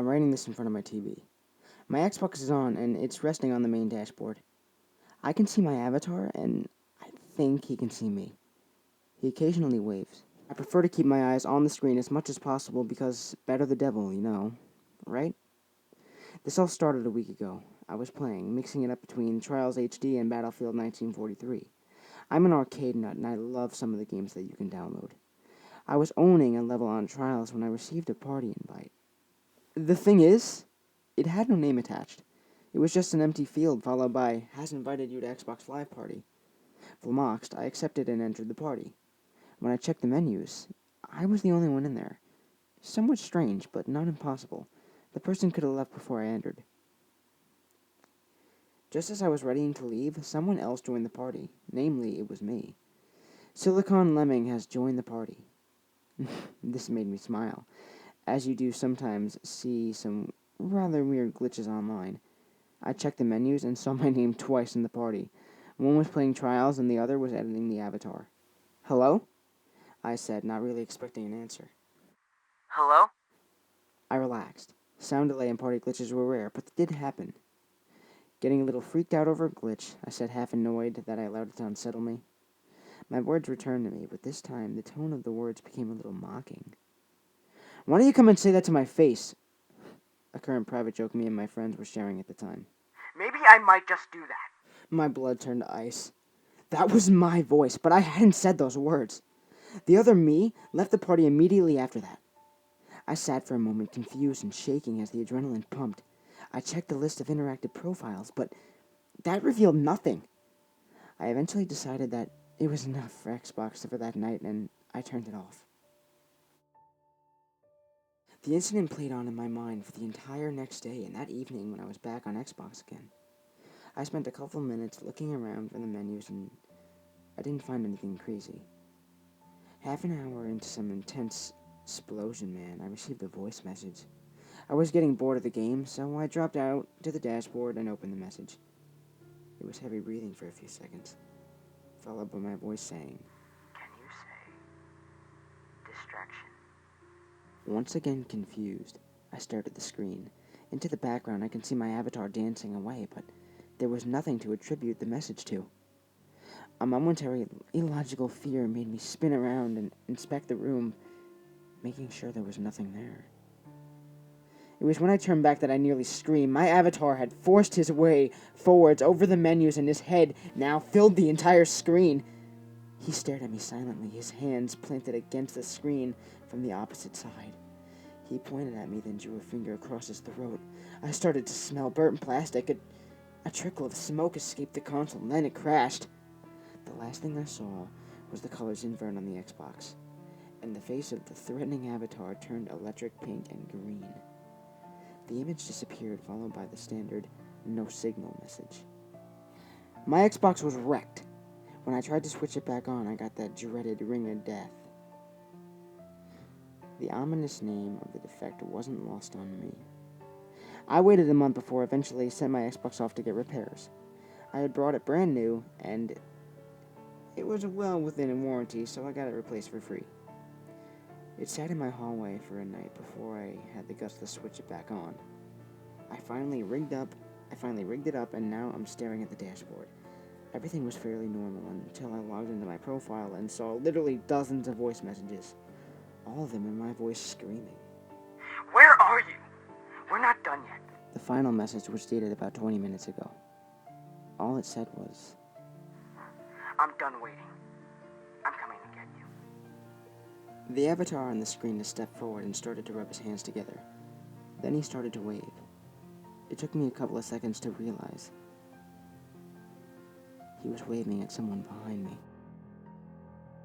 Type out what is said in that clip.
I'm writing this in front of my TV. My Xbox is on, and it's resting on the main dashboard. I can see my avatar, and I think he can see me. He occasionally waves. I prefer to keep my eyes on the screen as much as possible because better the devil, right? This all started a week ago. I was playing, mixing it up between Trials HD and Battlefield 1943. I'm an arcade nut, and I love some of the games that you can download. I was owning a level on Trials when I received a party invite. The thing is, it had no name attached. It was just an empty field followed by, has invited you to Xbox Live Party. Flummoxed, I accepted and entered the party. When I checked the menus, I was the only one in there. Somewhat strange, but not impossible. The person could have left before I entered. Just as I was readying to leave, someone else joined the party. Namely, it was me. Silicon Lemming has joined the party. This made me smile, as you do sometimes see some rather weird glitches online. I checked the menus and saw my name twice in the party. One was playing Trials and the other was editing the avatar. "Hello?" I said, not really expecting an answer. Hello? I relaxed. Sound delay and party glitches were rare, but they did happen. Getting a little freaked out over a glitch, I said half annoyed that I allowed it to unsettle me. My words returned to me, but this time the tone of the words became a little mocking. "Why don't you come and say that to my face?" A current private joke me and my friends were sharing at the time. Maybe I might just do that. My blood turned to ice. That was my voice, but I hadn't said those words. The other me left the party immediately after that. I sat for a moment, confused and shaking as the adrenaline pumped. I checked the list of interactive profiles, but that revealed nothing. I eventually decided that it was enough for Xbox for that night, and I turned it off. The incident played on in my mind for the entire next day and that evening when I was back on Xbox again. I spent a couple minutes looking around for the menus, and I didn't find anything crazy. Half an hour into some intense explosion, I received a voice message. I was getting bored of the game, so I dropped out to the dashboard and opened the message. It was heavy breathing for a few seconds, followed by my voice saying, Can you say distraction? Once again confused, I stared at the screen. Into the background I can see my avatar dancing away, but there was nothing to attribute the message to. A momentary illogical fear made me spin around and inspect the room, making sure there was nothing there. It was when I turned back that I nearly screamed. My avatar had forced his way forwards over the menus, and his head now filled the entire screen. He stared at me silently, his hands planted against the screen from the opposite side. He pointed at me, then drew a finger across his throat. I started to smell burnt plastic. A trickle of smoke escaped the console, and then it crashed. The last thing I saw was the colors invert on the Xbox, and the face of the threatening avatar turned electric pink and green. The image disappeared, followed by the standard "no signal" message. My Xbox was wrecked. When I tried to switch it back on, I got that dreaded ring of death. The ominous name of the defect wasn't lost on me. I waited a month before eventually sent my Xbox off to get repairs. I had brought it brand new, and it was well within a warranty, so I got it replaced for free. It sat in my hallway for a night before I had the guts to switch it back on. I finally rigged it up, and now I'm staring at the dashboard. Everything was fairly normal until I logged into my profile and saw literally dozens of voice messages, all of them in my voice screaming. Where are you? We're not done yet. The final message was dated about 20 minutes ago. All it said was, I'm done waiting. I'm coming to get you. The avatar on the screen stepped forward and started to rub his hands together. Then he started to wave. It took me a couple of seconds to realize he was waving at someone behind me.